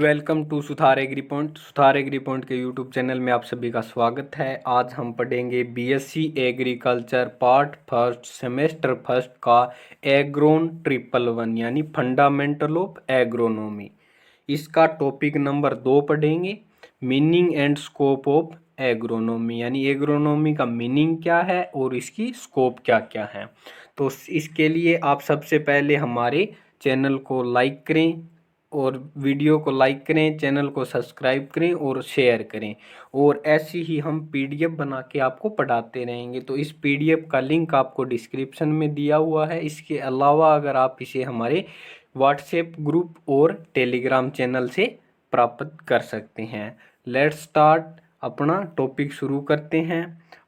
Welcome to Suthar agri point. Suthar agri point के YouTube channel में आप सभी का स्वागत है। आज हम पढ़ेंगे BSc agriculture part first semester first का एग्रोन 111 यानी फंडामेंटल ऑफ एग्रोनॉमी। इसका टॉपिक नंबर 2 पढ़ेंगे, meaning and scope of agronomy यानी एग्रोनॉमी का मीनिंग क्या है और इसकी स्कोप क्या क्या है। तो इसके लिए आप सबसे पहले हमारे चैनल को लाइक करें और वीडियो को लाइक करें, चैनल को सब्सक्राइब करें और शेयर करें। और ऐसी ही हम पीडीएफ बना के आपको पढ़ाते रहेंगे। तो इस पीडीएफ का लिंक आपको डिस्क्रिप्शन में दिया हुआ है। इसके अलावा अगर आप इसे हमारे व्हाट्सएप ग्रुप और टेलीग्राम चैनल से प्राप्त कर सकते हैं। लेट्स स्टार्ट, अपना टॉपिक शुरू करते हैं।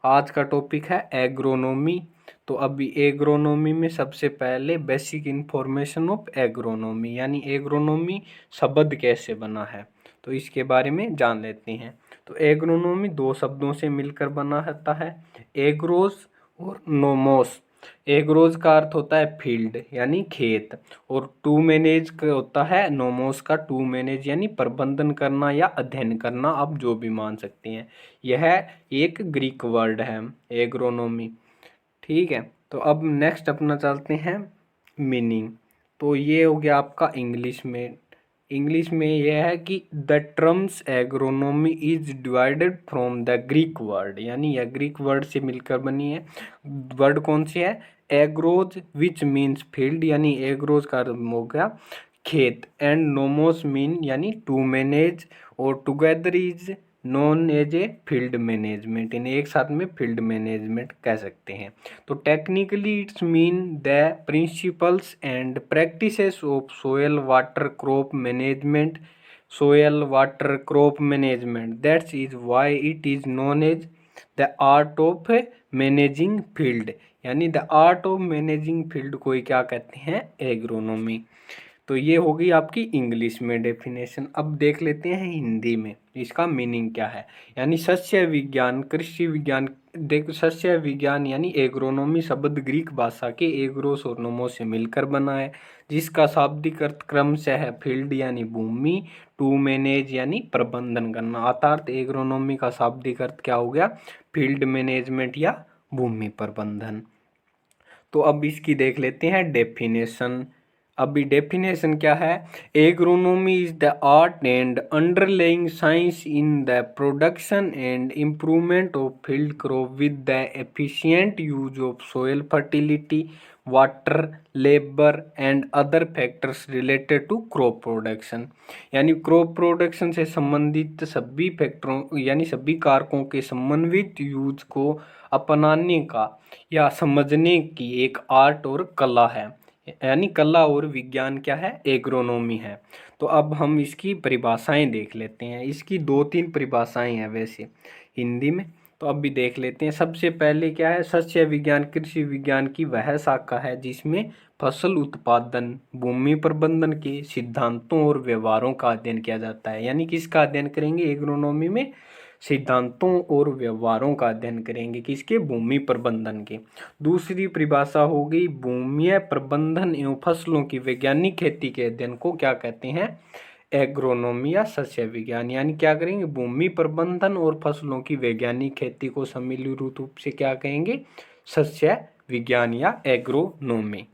आज का टॉपिक है एग्रोनॉमी। तो अभी एग्रोनॉमी में सबसे पहले बेसिक इन्फॉर्मेशन ऑफ एग्रोनॉमी यानी एग्रोनॉमी शब्द कैसे बना है तो इसके बारे में जान लेते हैं। तो एग्रोनॉमी दो शब्दों से मिलकर बना रहता है, एग्रोस और नोमोस। एग्रोज का अर्थ होता है फील्ड यानी खेत, और टू मैनेज का होता है, नोमोस का टू मैनेज यानी प्रबंधन करना या अध्ययन करना, आप जो भी मान सकते हैं। यह एक ग्रीक वर्ड है एग्रोनॉमी। ठीक है, तो अब नेक्स्ट अपना चलते हैं मीनिंग। तो ये हो गया आपका इंग्लिश में। इंग्लिश में यह है कि the terms agronomy is divided from the Greek word यानी यह ग्रीक वर्ड से मिलकर बनी है। वर्ड कौन सी है? एग्रोज विच मीन्स फील्ड यानी एग्रोज का अर्थ हो गया खेत, एंड नोमोस मीन यानी टू मैनेज, और together is known as a field management, इन्हें एक साथ में फील्ड मैनेजमेंट कह सकते हैं। तो technically it's mean the principles and practices of soil water crop management, soil water crop management, that's is why it is known as the art of managing field यानी the art of managing field को ही क्या कहते हैं? Agronomy. तो ये हो गई आपकी इंग्लिश में डेफिनेशन। अब देख लेते हैं हिंदी में इसका मीनिंग क्या है। यानी सस्य विज्ञान, कृषि विज्ञान। देखो, सस्य विज्ञान यानी एग्रोनॉमी शब्द ग्रीक भाषा के एग्रोस और नोमोस से मिलकर बना है, जिसका शाब्दिक अर्थ क्रमशः है फील्ड यानी भूमि, टू मैनेज यानी प्रबंधन करना। अर्थात एग्रोनॉमी का शाब्दिक अर्थ क्या हो गया? फील्ड मैनेजमेंट या भूमि प्रबंधन। तो अब इसकी देख लेते हैं डेफिनेशन। अभी डेफिनेशन क्या है? Agronomy is the art and underlying science in the production and improvement of field crop with the efficient use of soil fertility, water, labour and other factors related to crop production. यानी crop production से संबंधित सभी फैक्टरों यानी सभी कारकों के समन्वित use को अपनाने का या समझने की एक आर्ट और कला है, यानी कला और विज्ञान क्या है? एग्रोनॉमी है। तो अब हम इसकी परिभाषाएं देख लेते हैं। इसकी 2-3 परिभाषाएं हैं वैसे हिंदी में, तो अब भी देख लेते हैं। सबसे पहले क्या है? सस्य विज्ञान कृषि विज्ञान की वह शाखा है जिसमें फसल उत्पादन, भूमि प्रबंधन के सिद्धांतों और व्यवहारों का अध्ययन किया जाता है। यानी किसका अध्ययन करेंगे एग्रोनॉमी में? सिद्धांतों और व्यवहारों का अध्ययन करेंगे। किसके? भूमि प्रबंधन के। दूसरी परिभाषा हो गई भूमि प्रबंधन एवं फसलों की वैज्ञानिक खेती के अध्ययन को क्या कहते हैं? एग्रोनॉमी या सस्य विज्ञान। यानी क्या करेंगे? भूमि प्रबंधन और फसलों की वैज्ञानिक खेती को सम्मिलित रूप से क्या कहेंगे? सस्य विज्ञान या एग्रोनॉमी।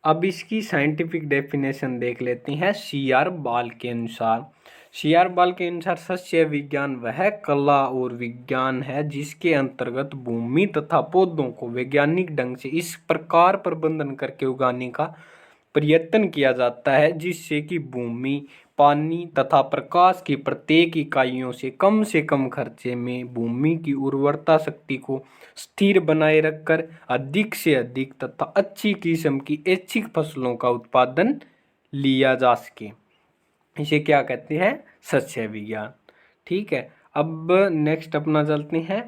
अब इसकी साइंटिफिक डेफिनेशन देख लेते हैं CR बाल के अनुसार। CR बाल के अनुसार सस्य विज्ञान वह कला और विज्ञान है जिसके अंतर्गत भूमि तथा पौधों को वैज्ञानिक ढंग से इस प्रकार प्रबंधन करके उगाने का प्रयत्न किया जाता है जिससे कि भूमि, पानी तथा प्रकाश की प्रत्येक इकाइयों से कम खर्चे में भूमि की उर्वरता शक्ति को स्थिर बनाए रखकर अधिक से अधिक तथा अच्छी किस्म की ऐच्छिक फसलों का उत्पादन लिया जा सके। इसे क्या कहते हैं? सस्य विज्ञान। ठीक है, अब नेक्स्ट अपना चलते हैं।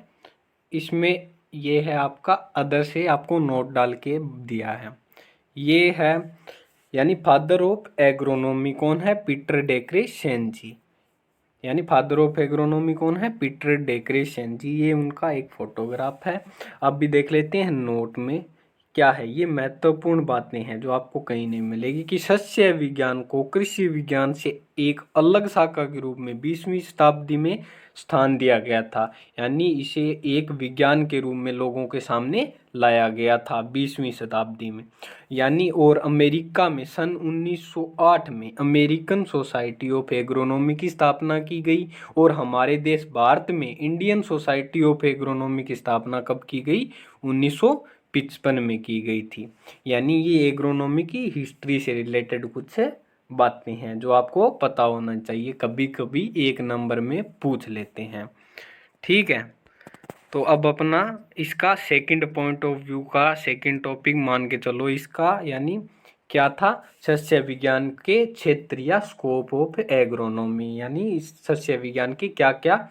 इसमें ये है आपका अदर से आपको नोट डाल के दिया है। ये है यानी फादर ऑफ एग्रोनॉमी कौन है? पीटर डेक्रे सेन जी। यानी फादर ऑफ एग्रोनॉमी कौन है? पीटर डेक्रे सेन जी। ये उनका एक फोटोग्राफ है। अब भी देख लेते हैं नोट में क्या है, ये महत्वपूर्ण बातें हैं जो आपको कहीं नहीं मिलेगी कि सस्य विज्ञान को कृषि विज्ञान से एक अलग शाखा के रूप में 20वीं शताब्दी में स्थान दिया गया था। यानी इसे एक विज्ञान के रूप में लोगों के सामने लाया गया था 20वीं शताब्दी में। यानी और अमेरिका में सन 1908 में अमेरिकन सोसाइटी ऑफ एग्रोनॉमी की स्थापना की गई और हमारे देश भारत में इंडियन सोसाइटी ऑफ एग्रोनॉमी की स्थापना कब की गई? 1955 में की गई थी। यानी ये एग्रोनॉमी की हिस्ट्री से रिलेटेड कुछ बातें हैं जो आपको पता होना चाहिए, कभी कभी एक नंबर में पूछ लेते हैं। ठीक है, तो अब अपना इसका सेकंड पॉइंट ऑफ व्यू का सेकंड टॉपिक मान के चलो इसका, यानी क्या था? सस्य विज्ञान के क्षेत्र या स्कोप ऑफ एग्रोनॉमी। यानी इस सस्य विज्ञान के क्या क्या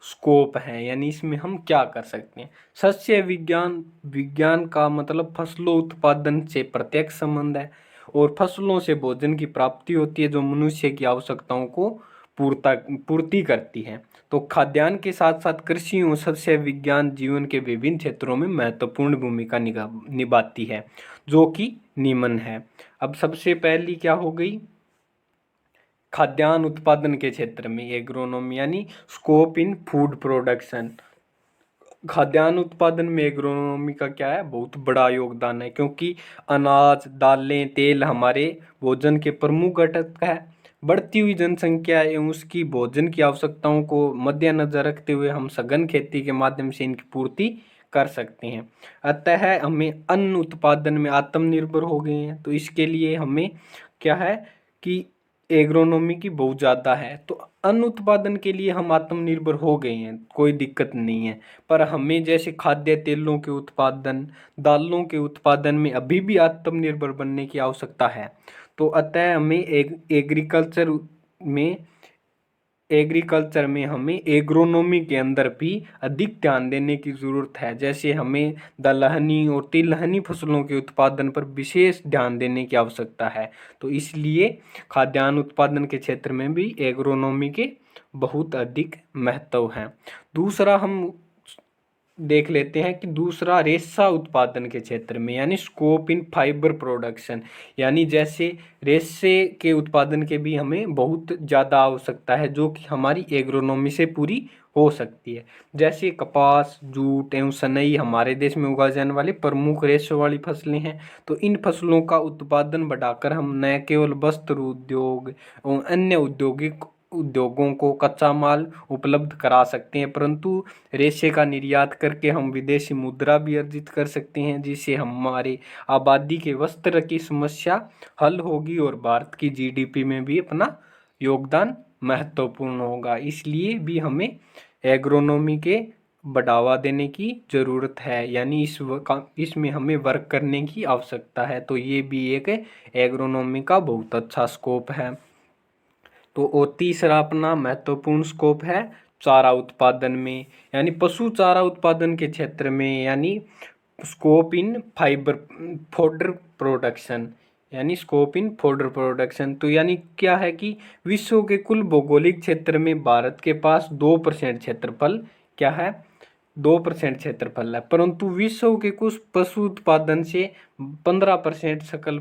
स्कोप हैं, यानी इसमें हम क्या कर सकते हैं। सस्य विज्ञान, विज्ञान का मतलब फसलों उत्पादन से प्रत्यक्ष संबंध है और फसलों से भोजन की प्राप्ति होती है जो मनुष्य की आवश्यकताओं को पूर्ति करती है। तो खाद्यान्न के साथ साथ कृषि और सस्य विज्ञान जीवन के विभिन्न क्षेत्रों में महत्वपूर्ण भूमिका निभाती है, जो कि निम्न है। अब सबसे पहली क्या हो गई? खाद्यान्न उत्पादन के क्षेत्र में एग्रोनॉमी, यानी स्कोप इन फूड प्रोडक्शन। खाद्यान्न उत्पादन में एग्रोनॉमी का क्या है? बहुत बड़ा योगदान है, क्योंकि अनाज, दालें, तेल हमारे भोजन के प्रमुख घटक है। बढ़ती हुई जनसंख्या एवं उसकी भोजन की आवश्यकताओं को मद्देनजर रखते हुए हम सघन खेती के माध्यम से इनकी पूर्ति कर सकते हैं। अतः हमें अन्न उत्पादन में आत्मनिर्भर हो गए हैं। तो इसके लिए हमें क्या है कि एग्रोनॉमी की बहुत ज़्यादा है। तो अन्न उत्पादन के लिए हम आत्मनिर्भर हो गए हैं, कोई दिक्कत नहीं है। पर हमें जैसे खाद्य तेलों के उत्पादन, दालों के उत्पादन में अभी भी आत्मनिर्भर बनने की आवश्यकता है। तो अतः हमें एग्रीकल्चर में हमें एग्रोनॉमी के अंदर भी अधिक ध्यान देने की ज़रूरत है। जैसे हमें दलहनी और तिलहनी फसलों के उत्पादन पर विशेष ध्यान देने की आवश्यकता है। तो इसलिए खाद्यान्न उत्पादन के क्षेत्र में भी एग्रोनॉमी के बहुत अधिक महत्व हैं। दूसरा हम देख लेते हैं कि दूसरा रेशा उत्पादन के क्षेत्र में, यानी स्कोप इन फाइबर प्रोडक्शन। यानी जैसे रेशे के उत्पादन के भी हमें बहुत ज़्यादा आवश्यकता है, जो कि हमारी एग्रोनॉमी से पूरी हो सकती है। जैसे कपास, जूट एवं सनई हमारे देश में उगाए जाने वाले प्रमुख रेशों वाली फसलें हैं। तो इन फसलों का उत्पादन बढ़ाकर हम न केवल वस्त्र उद्योग एवं अन्य उद्योगों को कच्चा माल उपलब्ध करा सकते हैं, परंतु रेशे का निर्यात करके हम विदेशी मुद्रा भी अर्जित कर सकते हैं, जिससे हमारे आबादी के वस्त्र की समस्या हल होगी और भारत की जीडीपी में भी अपना योगदान महत्वपूर्ण होगा। इसलिए भी हमें एग्रोनॉमी के बढ़ावा देने की ज़रूरत है, यानी इसमें हमें वर्क करने की आवश्यकता है। तो ये भी एक एग्रोनॉमी का बहुत अच्छा स्कोप है। तो और तीसरा अपना महत्वपूर्ण स्कोप है चारा उत्पादन में, यानी पशु चारा उत्पादन के क्षेत्र में, यानी स्कोप इन फोडर प्रोडक्शन, यानी स्कोप इन फोडर प्रोडक्शन। तो यानी क्या है कि विश्व के कुल भौगोलिक क्षेत्र में भारत के पास 2% क्षेत्रफल क्या है? 2% क्षेत्रफल है, परंतु विश्व के कुछ पशु उत्पादन से 15% सकल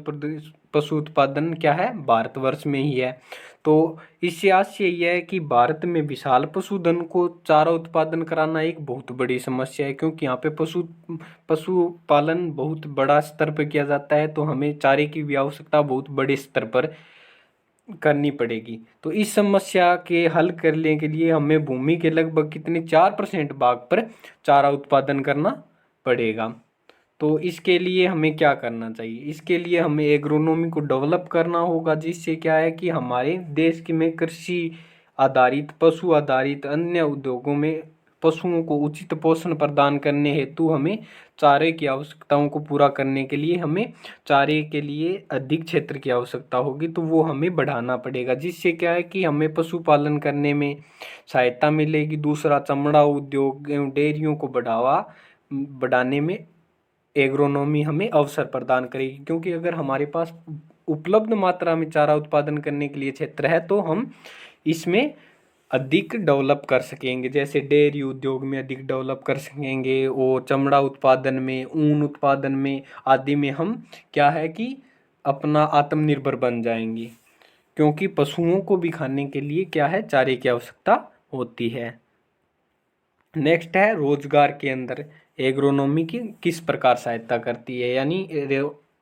पशु उत्पादन क्या है? भारतवर्ष में ही है। तो इससे आशय यह है कि भारत में विशाल पशुधन को चारा उत्पादन कराना एक बहुत बड़ी समस्या है, क्योंकि यहाँ पे पशुपालन बहुत बड़ा स्तर पर किया जाता है। तो हमें चारे की भी आवश्यकता बहुत बड़े स्तर पर करनी पड़ेगी। तो इस समस्या के हल करने के लिए हमें भूमि के लगभग कितने 4% भाग पर चारा उत्पादन करना पड़ेगा। तो इसके लिए हमें क्या करना चाहिए? इसके लिए हमें एग्रोनॉमी को डेवलप करना होगा, जिससे क्या है कि हमारे देश की में कृषि आधारित, पशु आधारित अन्य उद्योगों में पशुओं को उचित पोषण प्रदान करने हेतु हमें चारे की आवश्यकताओं को पूरा करने के लिए हमें चारे के लिए अधिक क्षेत्र की आवश्यकता होगी। तो वो हमें बढ़ाना पड़ेगा, जिससे क्या है कि हमें पशुपालन करने में सहायता मिलेगी। दूसरा, चमड़ा उद्योग एवं डेयरियों को बढ़ाने में एग्रोनॉमी हमें अवसर प्रदान करेगी, क्योंकि अगर हमारे पास उपलब्ध मात्रा में चारा उत्पादन करने के लिए क्षेत्र है तो हम इसमें अधिक डेवलप कर सकेंगे, जैसे डेयरी उद्योग में अधिक डेवलप कर सकेंगे और चमड़ा उत्पादन में, ऊन उत्पादन में आदि में हम क्या है कि अपना आत्मनिर्भर बन जाएंगे, क्योंकि पशुओं को भी खाने के लिए क्या है, चारे की आवश्यकता होती है। नेक्स्ट है रोजगार के अंदर एग्रोनॉमी की किस प्रकार सहायता करती है,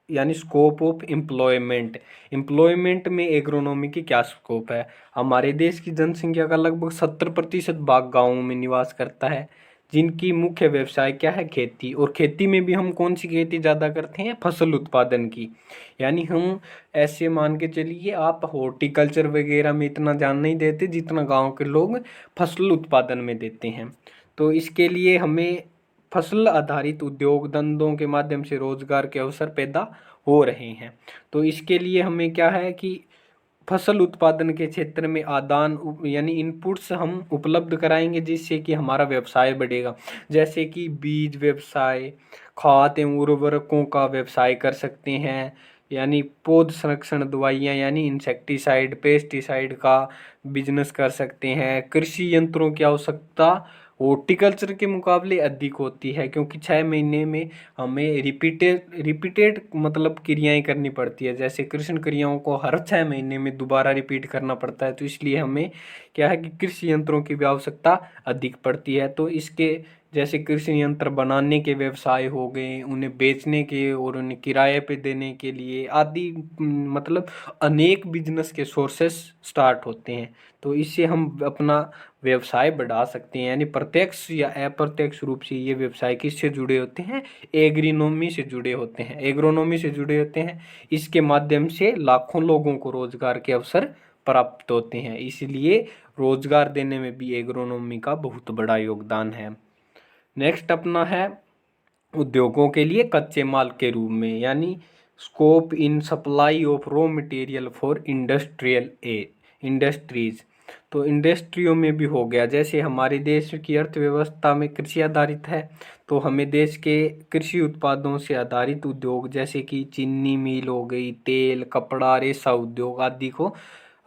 यानी स्कोप ऑफ एम्प्लॉयमेंट। एम्प्लॉयमेंट में एग्रोनॉमी की क्या स्कोप है। हमारे देश की जनसंख्या का लगभग 70% भाग गाँवों में निवास करता है, जिनकी मुख्य व्यवसाय क्या है, खेती। और खेती में भी हम कौन सी खेती ज़्यादा करते हैं, फसल उत्पादन की। यानी हम ऐसे मान के चलिए, आप हॉर्टिकल्चर वगैरह में इतना ध्यान नहीं देते जितना गांव के लोग फसल उत्पादन में देते हैं। तो इसके लिए हमें फसल आधारित उद्योग धंधों के माध्यम से रोजगार के अवसर पैदा हो रहे हैं। तो इसके लिए हमें क्या है कि फसल उत्पादन के क्षेत्र में आदान यानी इनपुट्स हम उपलब्ध कराएंगे, जिससे कि हमारा व्यवसाय बढ़ेगा। जैसे कि बीज व्यवसाय, खाद एवं उर्वरकों का व्यवसाय कर सकते हैं, यानी पौध संरक्षण दवाइयाँ यानी इंसेक्टिसाइड पेस्टिसाइड का बिजनेस कर सकते हैं। कृषि यंत्रों की आवश्यकता हॉर्टिकल्चर के मुकाबले अधिक होती है, क्योंकि 6 महीने में हमें रिपीटेड मतलब क्रियाएं करनी पड़ती है। जैसे कृषि क्रियाओं को हर 6 महीने में दोबारा रिपीट करना पड़ता है, तो इसलिए हमें क्या है कि कृषि यंत्रों की भी आवश्यकता अधिक पड़ती है। तो इसके जैसे कृषि यंत्र बनाने के व्यवसाय हो गए, उन्हें बेचने के और उन्हें किराए पे देने के लिए आदि, मतलब अनेक बिजनेस के सोर्सेस स्टार्ट होते हैं। तो इससे हम अपना व्यवसाय बढ़ा सकते हैं, यानी प्रत्यक्ष या अप्रत्यक्ष रूप से ये व्यवसाय किससे जुड़े होते हैं, एग्रोनॉमी से जुड़े होते हैं, एग्रोनॉमी से जुड़े होते हैं। इसके माध्यम से लाखों लोगों को रोजगार के अवसर प्राप्त होते हैं, इसलिए रोजगार देने में भी एग्रोनॉमी का बहुत बड़ा योगदान है। नेक्स्ट अपना है उद्योगों के लिए कच्चे माल के रूप में, यानी scope in supply of raw material for industries. तो इंडस्ट्रियों में भी हो गया, जैसे हमारे देश की अर्थव्यवस्था में कृषि आधारित है, तो हमें देश के कृषि उत्पादों से आधारित उद्योग जैसे कि चीनी मिल हो गई, तेल, कपड़ा, रेशा उद्योग आदि को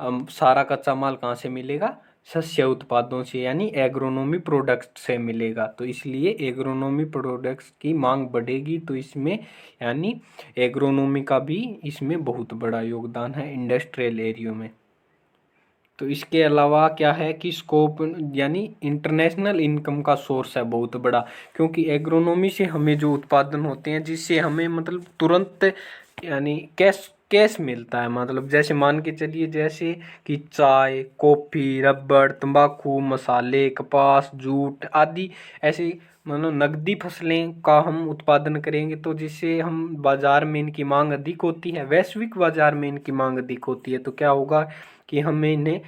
सारा कच्चा माल कहाँ से मिलेगा, शस्य उत्पादों से यानी एग्रोनॉमी प्रोडक्ट से मिलेगा। तो इसलिए एग्रोनॉमी प्रोडक्ट्स की मांग बढ़ेगी, तो इसमें यानी एग्रोनॉमी का भी इसमें बहुत बड़ा योगदान है इंडस्ट्रियल एरिया में। तो इसके अलावा क्या है कि स्कोप यानी इंटरनेशनल इनकम का सोर्स है बहुत बड़ा, क्योंकि एग्रोनॉमी से हमें जो उत्पादन होते हैं जिससे हमें मतलब तुरंत यानी कैश कैश मिलता है। मतलब जैसे मान के चलिए, जैसे कि चाय, कॉफ़ी, रबड़, तंबाकू, मसाले, कपास, जूट आदि ऐसी मतलब नकदी फसलें का हम उत्पादन करेंगे, तो जिससे हम बाजार में इनकी मांग अधिक होती है, वैश्विक बाजार में इनकी मांग अधिक होती है। तो क्या होगा कि हमें इन्हें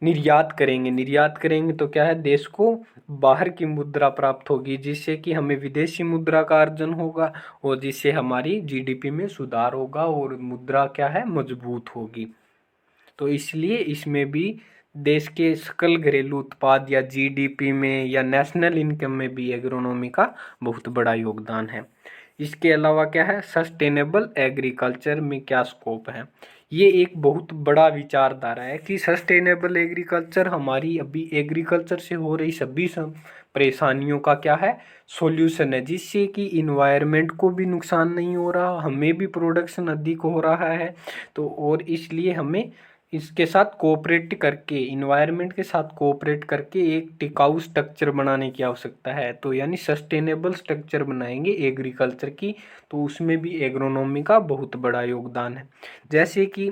निर्यात करेंगे तो क्या है, देश को बाहर की मुद्रा प्राप्त होगी, जिससे कि हमें विदेशी मुद्रा का अर्जन होगा और जिससे हमारी जीडीपी में सुधार होगा और मुद्रा क्या है, मजबूत होगी। तो इसलिए इसमें भी देश के सकल घरेलू उत्पाद या जीडीपी में या नेशनल इनकम में भी एग्रोनॉमी का बहुत बड़ा योगदान है। इसके अलावा क्या है, सस्टेनेबल एग्रीकल्चर में क्या स्कोप है। ये एक बहुत बड़ा विचारधारा है कि सस्टेनेबल एग्रीकल्चर हमारी अभी एग्रीकल्चर से हो रही सभी परेशानियों का क्या है, सॉल्यूशन है, जिससे कि इन्वायरमेंट को भी नुकसान नहीं हो रहा, हमें भी प्रोडक्शन अधिक हो रहा है। तो और इसलिए हमें इसके साथ कोऑपरेट करके, इन्वायरमेंट के साथ कोऑपरेट करके एक टिकाऊ स्ट्रक्चर बनाने की आवश्यकता है। तो यानी सस्टेनेबल स्ट्रक्चर बनाएंगे एग्रीकल्चर की, तो उसमें भी एग्रोनॉमी का बहुत बड़ा योगदान है। जैसे कि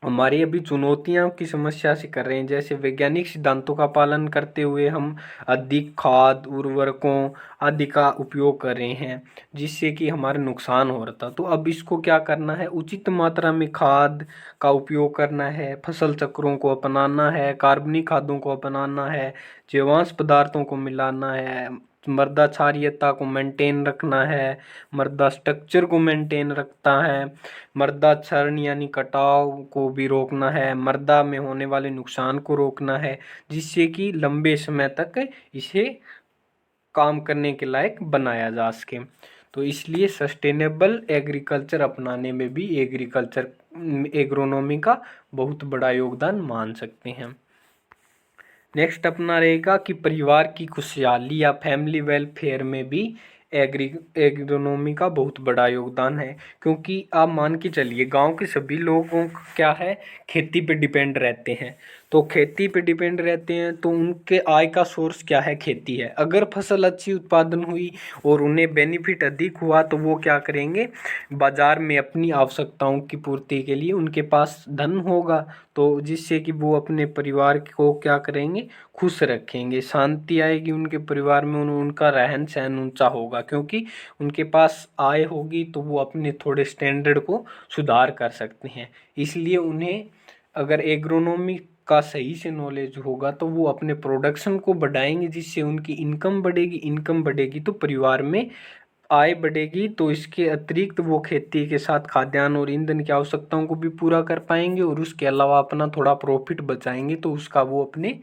हमारी अभी चुनौतियां की समस्या से कर रहे हैं, जैसे वैज्ञानिक सिद्धांतों का पालन करते हुए हम अधिक खाद उर्वरकों आदि का उपयोग कर रहे हैं, जिससे कि हमारा नुकसान हो रहा था। तो अब इसको क्या करना है, उचित मात्रा में खाद का उपयोग करना है, फसल चक्रों को अपनाना है, कार्बनिक खादों को अपनाना है, जीवांश पदार्थों को मिलाना है, मृदा क्षारीयता को मेंटेन रखना है, मृदा स्ट्रक्चर को मेंटेन रखता है, मृदा क्षरण यानी कटाव को भी रोकना है, मृदा में होने वाले नुकसान को रोकना है, जिससे कि लंबे समय तक इसे काम करने के लायक बनाया जा सके। तो इसलिए सस्टेनेबल एग्रीकल्चर अपनाने में भी एग्रोनॉमी का बहुत बड़ा योगदान मान सकते हैं। नेक्स्ट अपना रहेगा कि परिवार की खुशहाली या फैमिली वेलफेयर में भी एग्रोनॉमी का बहुत बड़ा योगदान है, क्योंकि आप मान के चलिए गांव के सभी लोगों का क्या है, खेती पे डिपेंड रहते हैं। तो खेती पे डिपेंड रहते हैं तो उनके आय का सोर्स क्या है, खेती है। अगर फसल अच्छी उत्पादन हुई और उन्हें बेनिफिट अधिक हुआ तो वो क्या करेंगे, बाजार में अपनी आवश्यकताओं की पूर्ति के लिए उनके पास धन होगा, तो जिससे कि वो अपने परिवार को क्या करेंगे, खुश रखेंगे, शांति आएगी उनके परिवार में, उनका रहन सहन ऊंचा होगा, क्योंकि उनके पास आय होगी तो वो अपने थोड़े स्टैंडर्ड को सुधार कर सकते हैं। इसलिए उन्हें अगर एग्रोनॉमी का सही से नॉलेज होगा तो वो अपने प्रोडक्शन को बढ़ाएंगे, जिससे उनकी इनकम बढ़ेगी, इनकम बढ़ेगी तो परिवार में आय बढ़ेगी। तो इसके अतिरिक्त वो खेती के साथ खाद्यान्न और ईंधन की आवश्यकताओं को भी पूरा कर पाएंगे और उसके अलावा अपना थोड़ा प्रॉफिट बचाएंगे तो उसका वो अपने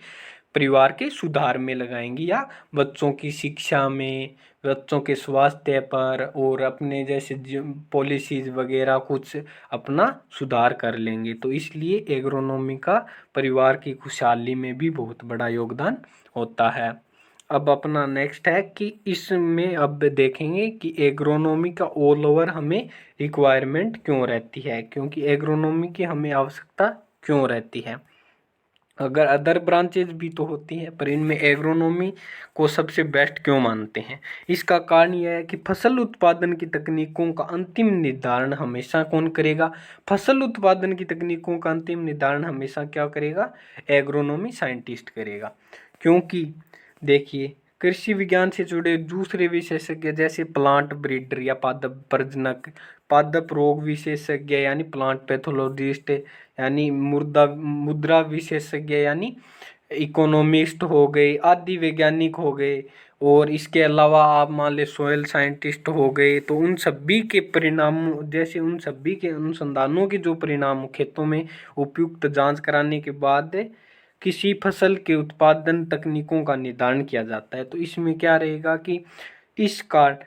परिवार के सुधार में लगाएंगे या बच्चों की शिक्षा में, बच्चों के स्वास्थ्य पर और अपने जैसे पॉलिसीज वगैरह कुछ अपना सुधार कर लेंगे। तो इसलिए एग्रोनॉमी का परिवार की खुशहाली में भी बहुत बड़ा योगदान होता है। अब अपना नेक्स्ट है कि इसमें अब देखेंगे कि एग्रोनॉमी का ऑल ओवर हमें रिक्वायरमेंट क्यों रहती है, क्योंकि एग्रोनॉमी की हमें आवश्यकता क्यों रहती है। अगर अदर ब्रांचेज भी तो होती हैं पर इनमें एग्रोनॉमी को सबसे बेस्ट क्यों मानते हैं, इसका कारण यह है कि फसल उत्पादन की तकनीकों का अंतिम निर्धारण हमेशा कौन करेगा, फसल उत्पादन की तकनीकों का अंतिम निर्धारण हमेशा क्या करेगा, एग्रोनॉमी साइंटिस्ट करेगा। क्योंकि देखिए कृषि विज्ञान से जुड़े दूसरे विशेषज्ञ जैसे प्लांट ब्रीडर या पादप प्रजनक, पादप रोग विशेषज्ञ यानी प्लांट पैथोलॉजिस्ट, यानी मुद्रा विशेषज्ञ यानी इकोनॉमिस्ट हो गए, आदि वैज्ञानिक हो गए, और इसके अलावा आप मान ले सोयल साइंटिस्ट हो गए। तो उन सभी के परिणामों जैसे उन सभी के अनुसंधानों के जो परिणाम खेतों में उपयुक्त जांच कराने के बाद किसी फसल के उत्पादन तकनीकों का निर्धारण किया जाता है। तो इसमें क्या रहेगा कि इस कार्ड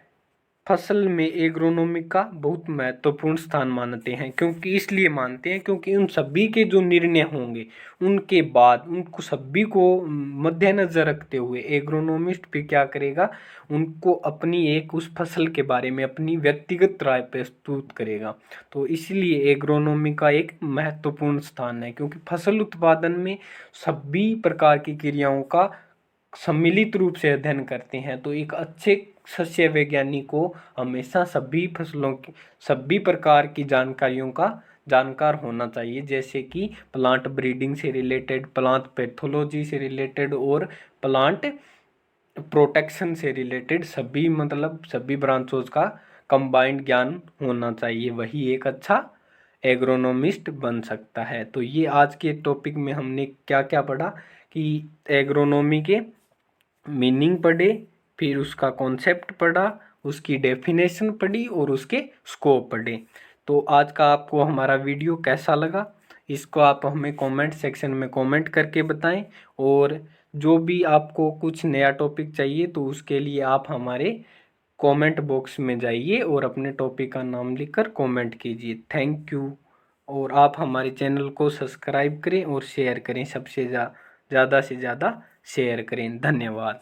फसल में एग्रोनॉमी का बहुत महत्वपूर्ण स्थान मानते हैं, क्योंकि इसलिए मानते हैं क्योंकि उन सभी के जो निर्णय होंगे उनके बाद उनको सभी को मद्देनजर रखते हुए एग्रोनॉमिस्ट भी क्या करेगा, उनको अपनी एक उस फसल के बारे में अपनी व्यक्तिगत राय प्रस्तुत करेगा। तो इसलिए एग्रोनॉमी का एक महत्वपूर्ण स्थान है, क्योंकि फसल उत्पादन में सभी प्रकार की क्रियाओं का सम्मिलित रूप से अध्ययन करते हैं। तो एक अच्छे सस्य वैज्ञानिक को हमेशा सभी फसलों की सभी प्रकार की जानकारियों का जानकार होना चाहिए, जैसे कि प्लांट ब्रीडिंग से रिलेटेड, प्लांट पैथोलॉजी से रिलेटेड और प्लांट प्रोटेक्शन से रिलेटेड सभी मतलब सभी ब्रांचों का कंबाइंड ज्ञान होना चाहिए, वही एक अच्छा एग्रोनॉमिस्ट बन सकता है। तो ये आज के टॉपिक में हमने क्या क्या पढ़ा कि एग्रोनॉमी के मीनिंग पढ़े, फिर उसका कॉन्सेप्ट पढ़ा, उसकी डेफिनेशन पढ़ी और उसके स्कोप पढ़े। तो आज का आपको हमारा वीडियो कैसा लगा, इसको आप हमें कमेंट सेक्शन में कमेंट करके बताएं, और जो भी आपको कुछ नया टॉपिक चाहिए तो उसके लिए आप हमारे कमेंट बॉक्स में जाइए और अपने टॉपिक का नाम लिखकर कमेंट कीजिए। Thank you. और आप हमारे चैनल को सब्सक्राइब करें और शेयर करें, सबसे ज़्यादा से ज़्यादा शेयर करें। धन्यवाद।